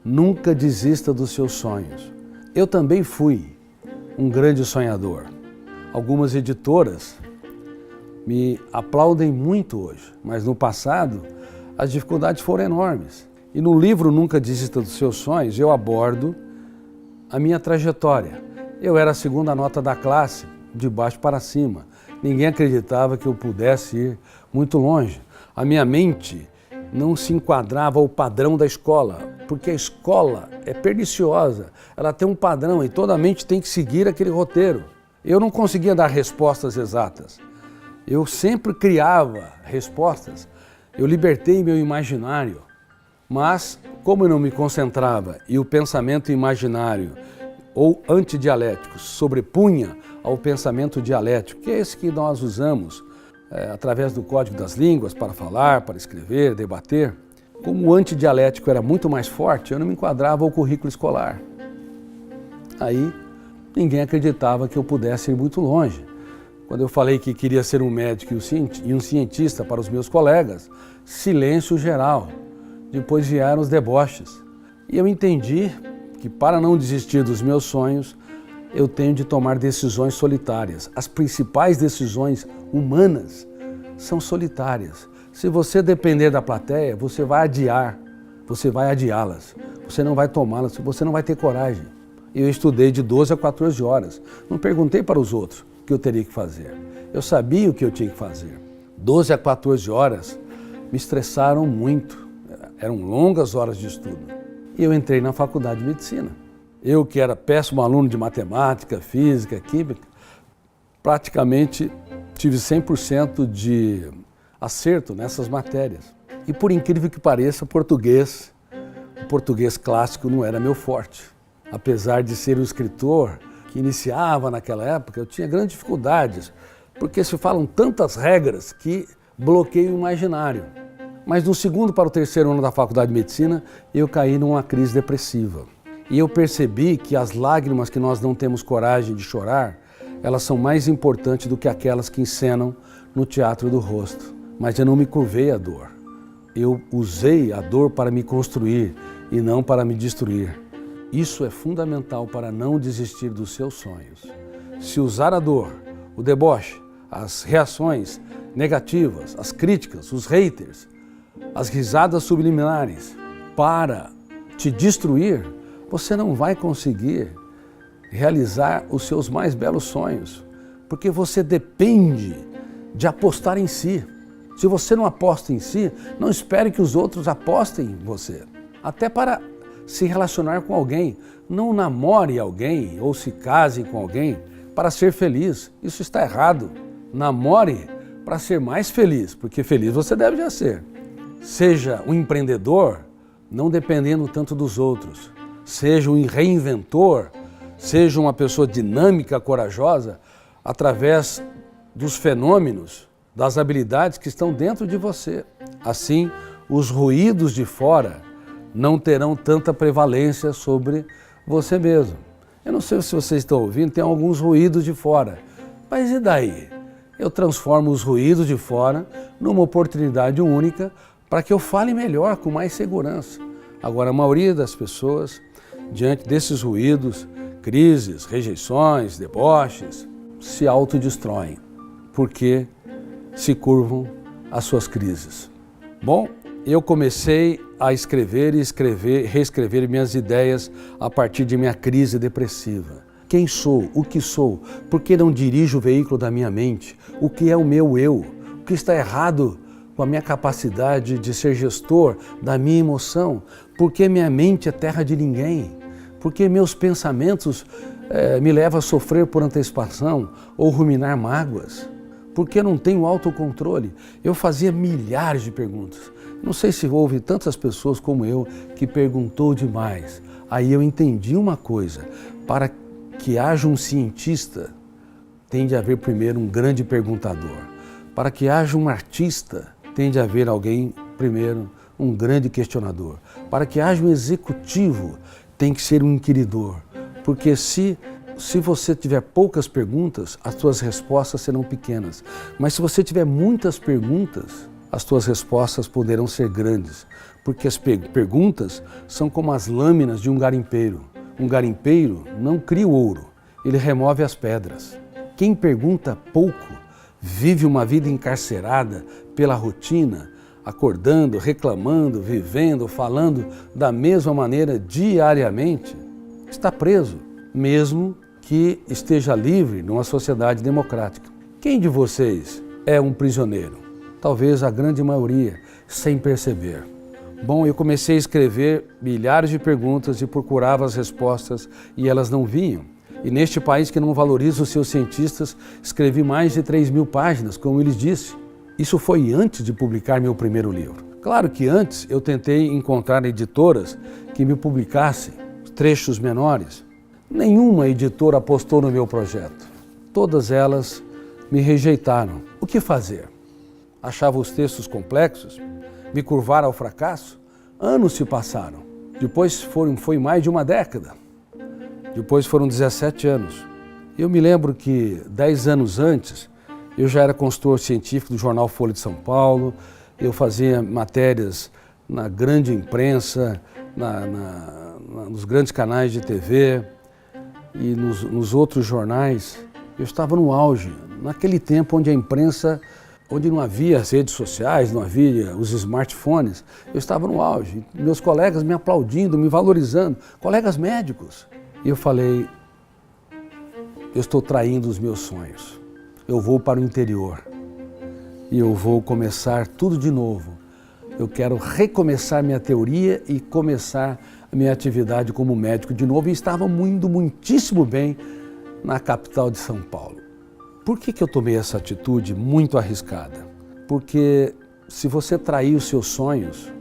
Nunca desista dos seus sonhos. Eu também fui um grande sonhador. Algumas editoras me aplaudem muito hoje, mas no passado as dificuldades foram enormes. E no livro Nunca Desista dos Seus Sonhos eu abordo a minha trajetória. Eu era a segunda nota da classe, de baixo para cima. Ninguém acreditava que eu pudesse ir muito longe. A minha mente não se enquadrava ao padrão da escola, porque a escola é perniciosa, ela tem um padrão e toda a mente tem que seguir aquele roteiro. Eu não conseguia dar respostas exatas, eu sempre criava respostas, eu libertei meu imaginário, mas como eu não me concentrava e o pensamento imaginário ou antidialético sobrepunha ao pensamento dialético, que é esse que nós usamos através do código das línguas para falar, para escrever, debater. Como o antidialético era muito mais forte, eu não me enquadrava ao currículo escolar. Aí ninguém acreditava que eu pudesse ir muito longe. Quando eu falei que queria ser um médico e um cientista para os meus colegas, silêncio geral. Depois vieram os deboches. E eu entendi que para não desistir dos meus sonhos, eu tenho de tomar decisões solitárias. As principais decisões humanas são solitárias. Se você depender da plateia, você vai adiá-las, você não vai tomá-las, você não vai ter coragem. Eu estudei de 12 a 14 horas, não perguntei para os outros o que eu teria que fazer. Eu sabia o que eu tinha que fazer. 12 a 14 horas me estressaram muito, eram longas horas de estudo. E eu entrei na faculdade de medicina. Eu que era péssimo aluno de matemática, física, química, praticamente tive 100% de acerto nessas matérias. E por incrível que pareça, o português clássico não era meu forte. Apesar de ser um escritor que iniciava naquela época, eu tinha grandes dificuldades, porque se falam tantas regras que bloqueiam o imaginário. Mas do segundo para o terceiro ano da faculdade de medicina, eu caí numa crise depressiva. E eu percebi que as lágrimas que nós não temos coragem de chorar, elas são mais importantes do que aquelas que encenam no teatro do rosto. Mas eu não me curvei à dor. Eu usei a dor para me construir e não para me destruir. Isso é fundamental para não desistir dos seus sonhos. Se usar a dor, o deboche, as reações negativas, as críticas, os haters, as risadas subliminares para te destruir, você não vai conseguir realizar os seus mais belos sonhos, porque você depende de apostar em si. Se você não aposta em si, não espere que os outros apostem em você. Até para se relacionar com alguém, não namore alguém ou se case com alguém para ser feliz. Isso está errado. Namore para ser mais feliz, porque feliz você deve já ser. Seja um empreendedor, não dependendo tanto dos outros. Seja um reinventor, seja uma pessoa dinâmica, corajosa, através dos fenômenos, das habilidades que estão dentro de você. Assim, os ruídos de fora não terão tanta prevalência sobre você mesmo. Eu não sei se vocês estão ouvindo, tem alguns ruídos de fora, mas e daí? Eu transformo os ruídos de fora numa oportunidade única para que eu fale melhor, com mais segurança. Agora, a maioria das pessoas, diante desses ruídos, crises, rejeições, deboches, se autodestroem, porque se curvam às suas crises. Bom, eu comecei a escrever e reescrever minhas ideias a partir de minha crise depressiva. Quem sou? O que sou? Por que não dirijo o veículo da minha mente? O que é o meu eu? O que está errado com a minha capacidade de ser gestor da minha emoção? Por que minha mente é terra de ninguém? Por que meus pensamentos me levam a sofrer por antecipação ou ruminar mágoas? Por que não tenho autocontrole? Eu fazia milhares de perguntas. Não sei se houve tantas pessoas como eu que perguntou demais. Aí eu entendi uma coisa, para que haja um cientista, tem de haver primeiro um grande perguntador. Para que haja um artista, tem de haver alguém, primeiro, um grande questionador. Para que haja um executivo, tem que ser um inquiridor. Porque se você tiver poucas perguntas, as suas respostas serão pequenas. Mas se você tiver muitas perguntas, as tuas respostas poderão ser grandes, porque as perguntas são como as lâminas de um garimpeiro. Um garimpeiro não cria o ouro, ele remove as pedras. Quem pergunta pouco vive uma vida encarcerada pela rotina, acordando, reclamando, vivendo, falando da mesma maneira diariamente. Está preso, mesmo que esteja livre numa sociedade democrática. Quem de vocês é um prisioneiro? Talvez a grande maioria, sem perceber. Bom, eu comecei a escrever milhares de perguntas e procurava as respostas e elas não vinham. E neste país que não valoriza os seus cientistas, escrevi mais de 3.000 páginas, como eles disse. Isso foi antes de publicar meu primeiro livro. Claro que antes eu tentei encontrar editoras que me publicassem trechos menores. Nenhuma editora apostou no meu projeto. Todas elas me rejeitaram. O que fazer? Achava os textos complexos? Me curvar ao fracasso? Anos se passaram. Depois foi mais de uma década. Depois foram 17 anos. Eu me lembro que 10 anos antes, eu já era consultor científico do jornal Folha de São Paulo, eu fazia matérias na grande imprensa, nos grandes canais de TV e nos outros jornais. Eu estava no auge, naquele tempo onde a imprensa, onde não havia as redes sociais, não havia os smartphones, eu estava no auge. Meus colegas me aplaudindo, me valorizando, colegas médicos. E eu falei, eu estou traindo os meus sonhos. Eu vou para o interior e eu vou começar tudo de novo. Eu quero recomeçar minha teoria e começar a minha atividade como médico de novo. E estava indo muitíssimo bem na capital de São Paulo. Por que eu tomei essa atitude muito arriscada? Porque se você trair os seus sonhos,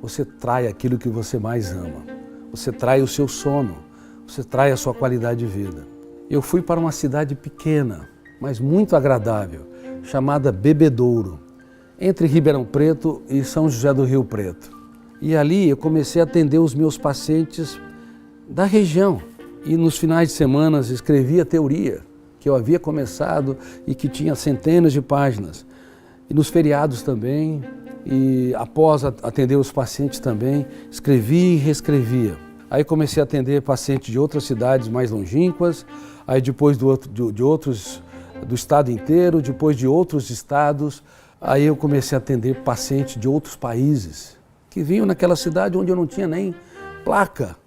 você trai aquilo que você mais ama. Você trai o seu sono, você trai a sua qualidade de vida. Eu fui para uma cidade pequena, mas muito agradável, chamada Bebedouro, entre Ribeirão Preto e São José do Rio Preto. E ali eu comecei a atender os meus pacientes da região. E nos finais de semana escrevia teoria, que eu havia começado e que tinha centenas de páginas. E nos feriados também, e após atender os pacientes também, escrevia e reescrevia. Aí comecei a atender pacientes de outras cidades mais longínquas, aí depois do estado inteiro, depois de outros estados. Aí eu comecei a atender pacientes de outros países, que vinham naquela cidade onde eu não tinha nem placa.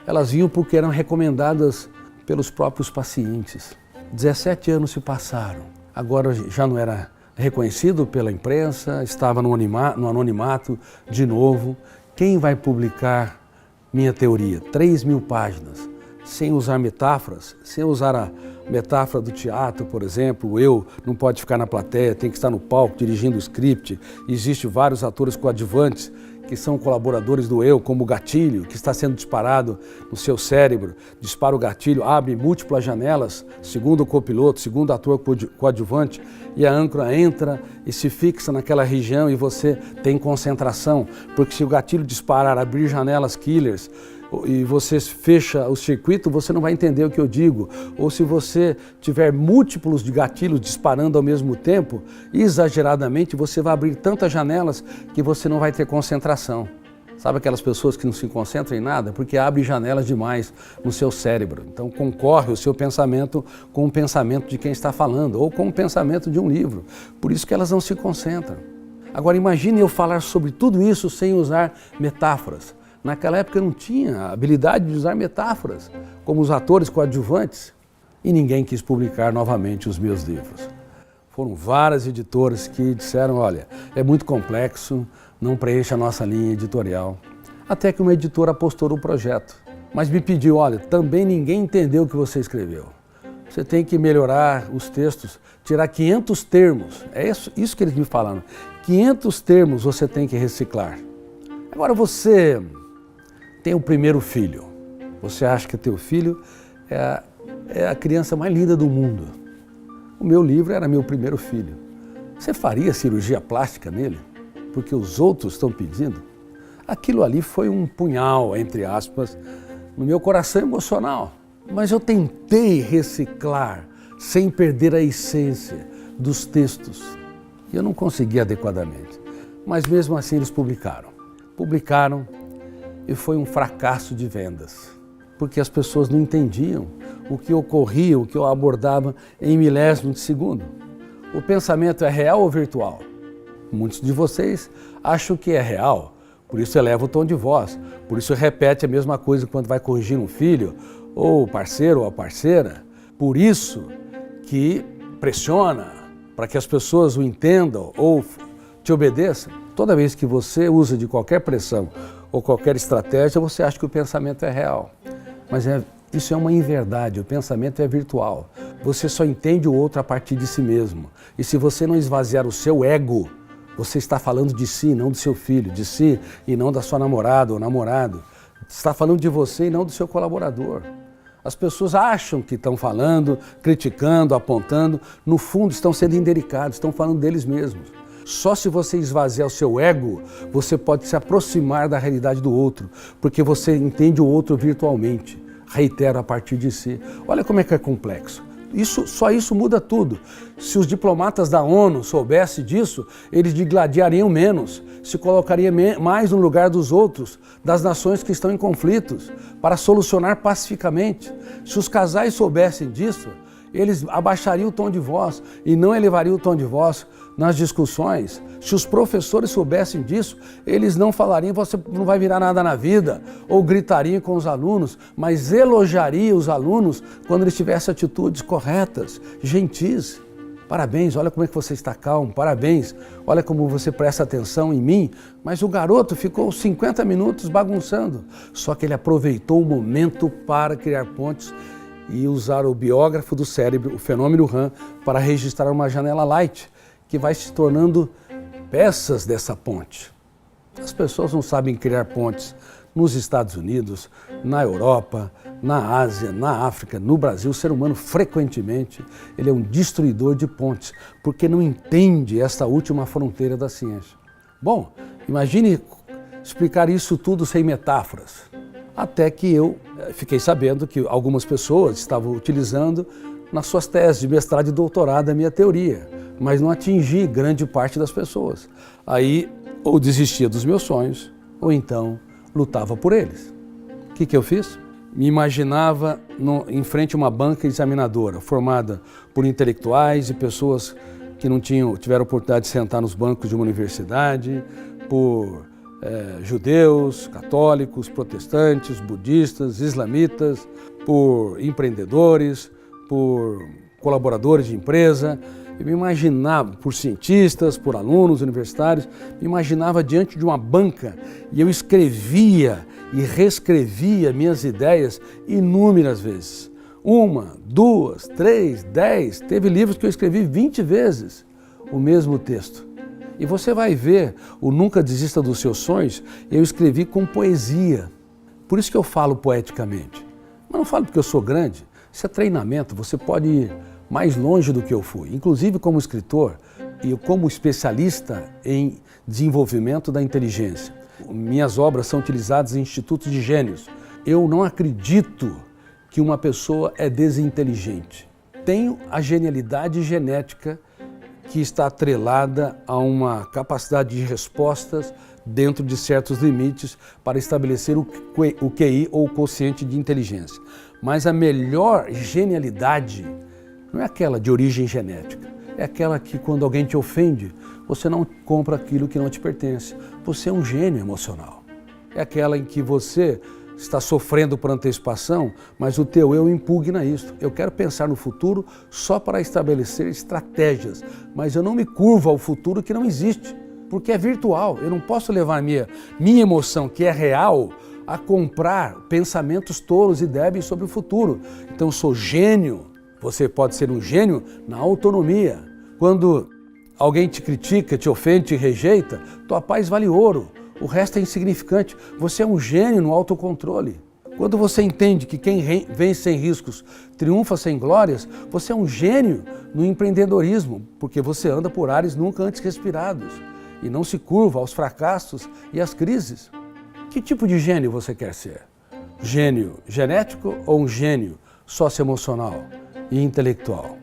Elas vinham porque eram recomendadas pelos próprios pacientes. 17 anos se passaram. Agora já não era reconhecido pela imprensa, estava no anonimato de novo. Quem vai publicar minha teoria? 3.000 páginas, sem usar metáforas, sem usar a metáfora do teatro, por exemplo. O eu não pode ficar na plateia, tem que estar no palco dirigindo o script. Existem vários atores coadjuvantes que são colaboradores do eu, como o gatilho, que está sendo disparado no seu cérebro. Dispara o gatilho, abre múltiplas janelas, segundo o copiloto, segundo o ator coadjuvante, e a âncora entra e se fixa naquela região e você tem concentração. Porque se o gatilho disparar, abrir janelas killers, e você fecha o circuito, você não vai entender o que eu digo. Ou se você tiver múltiplos de gatilhos disparando ao mesmo tempo, exageradamente, você vai abrir tantas janelas que você não vai ter concentração. Sabe aquelas pessoas que não se concentram em nada? Porque abrem janelas demais no seu cérebro. Então concorre o seu pensamento com o pensamento de quem está falando, ou com o pensamento de um livro. Por isso que elas não se concentram. Agora imagine eu falar sobre tudo isso sem usar metáforas. Naquela época eu não tinha a habilidade de usar metáforas, como os atores coadjuvantes, e ninguém quis publicar novamente os meus livros. Foram várias editoras que disseram, olha, é muito complexo, não preenche a nossa linha editorial. Até que uma editora apostou no projeto, mas me pediu, olha, também ninguém entendeu o que você escreveu. Você tem que melhorar os textos, tirar 500 termos, é isso que eles me falaram, 500 termos você tem que reciclar. Agora você tem o primeiro filho, você acha que teu filho é a criança mais linda do mundo. O meu livro era meu primeiro filho. Você faria cirurgia plástica nele? Porque os outros estão pedindo? Aquilo ali foi um punhal, entre aspas, no meu coração emocional. Mas eu tentei reciclar sem perder a essência dos textos. E eu não consegui adequadamente. Mas mesmo assim eles publicaram. Publicaram e foi um fracasso de vendas, porque as pessoas não entendiam o que ocorria, o que eu abordava em milésimos de segundo. O pensamento é real ou virtual? Muitos de vocês acham que é real, por isso eleva o tom de voz, por isso repete a mesma coisa quando vai corrigir um filho, ou o parceiro ou a parceira. Por isso que pressiona para que as pessoas o entendam ou te obedeçam. Toda vez que você usa de qualquer pressão ou qualquer estratégia, você acha que o pensamento é real. Mas isso é uma inverdade, o pensamento é virtual. Você só entende o outro a partir de si mesmo. E se você não esvaziar o seu ego, você está falando de si, não do seu filho, de si e não da sua namorada ou namorado. Está falando de você e não do seu colaborador. As pessoas acham que estão falando, criticando, apontando, no fundo estão sendo indelicados, estão falando deles mesmos. Só se você esvaziar o seu ego, você pode se aproximar da realidade do outro, porque você entende o outro virtualmente, reitero, a partir de si. Olha como é que é complexo. Só isso muda tudo. Se os diplomatas da ONU soubessem disso, eles digladiariam menos, se colocariam mais no lugar dos outros, das nações que estão em conflitos, para solucionar pacificamente. Se os casais soubessem disso, eles abaixariam o tom de voz e não elevariam o tom de voz nas discussões. Se os professores soubessem disso, eles não falariam, você não vai virar nada na vida, ou gritariam com os alunos, mas elogiariam os alunos quando eles tivessem atitudes corretas, gentis. Parabéns, olha como é que você está calmo, parabéns, olha como você presta atenção em mim. Mas o garoto ficou 50 minutos bagunçando, só que ele aproveitou o momento para criar pontes e usar o biógrafo do cérebro, o fenômeno RAM, para registrar uma janela light, que vai se tornando peças dessa ponte. As pessoas não sabem criar pontes nos Estados Unidos, na Europa, na Ásia, na África, no Brasil. O ser humano, frequentemente, ele é um destruidor de pontes, porque não entende essa última fronteira da ciência. Bom, imagine explicar isso tudo sem metáforas. Até que eu fiquei sabendo que algumas pessoas estavam utilizando nas suas teses de mestrado e doutorado a minha teoria, mas não atingi grande parte das pessoas. Aí, ou desistia dos meus sonhos, ou então lutava por eles. O que eu fiz? Me imaginava em frente a uma banca examinadora, formada por intelectuais e pessoas que não tiveram oportunidade de sentar nos bancos de uma universidade, por judeus, católicos, protestantes, budistas, islamitas, por empreendedores, por colaboradores de empresa. Eu me imaginava, por cientistas, por alunos universitários, me imaginava diante de uma banca e eu escrevia e reescrevia minhas ideias inúmeras vezes. 1, 2, 3, 10, teve livros que eu escrevi 20 vezes o mesmo texto. E você vai ver o Nunca Desista dos Seus Sonhos, eu escrevi com poesia. Por isso que eu falo poeticamente. Mas não falo porque eu sou grande, isso é treinamento, você pode ir mais longe do que eu fui. Inclusive como escritor e como especialista em desenvolvimento da inteligência. Minhas obras são utilizadas em institutos de gênios. Eu não acredito que uma pessoa é desinteligente. Tenho a genialidade genética que está atrelada a uma capacidade de respostas dentro de certos limites para estabelecer o QI ou o quociente de inteligência. Mas a melhor genialidade não é aquela de origem genética, é aquela que quando alguém te ofende, você não compra aquilo que não te pertence. Você é um gênio emocional. É aquela em que você está sofrendo por antecipação, mas o teu eu impugna isso. Eu quero pensar no futuro só para estabelecer estratégias, mas eu não me curvo ao futuro que não existe, porque é virtual. Eu não posso levar minha emoção, que é real, a comprar pensamentos tolos e débeis sobre o futuro. Então eu sou gênio. Você pode ser um gênio na autonomia. Quando alguém te critica, te ofende, te rejeita, tua paz vale ouro. O resto é insignificante. Você é um gênio no autocontrole. Quando você entende que quem vence sem riscos triunfa sem glórias, você é um gênio no empreendedorismo, porque você anda por ares nunca antes respirados e não se curva aos fracassos e às crises. Que tipo de gênio você quer ser? Gênio genético ou um gênio socioemocional e intelectual?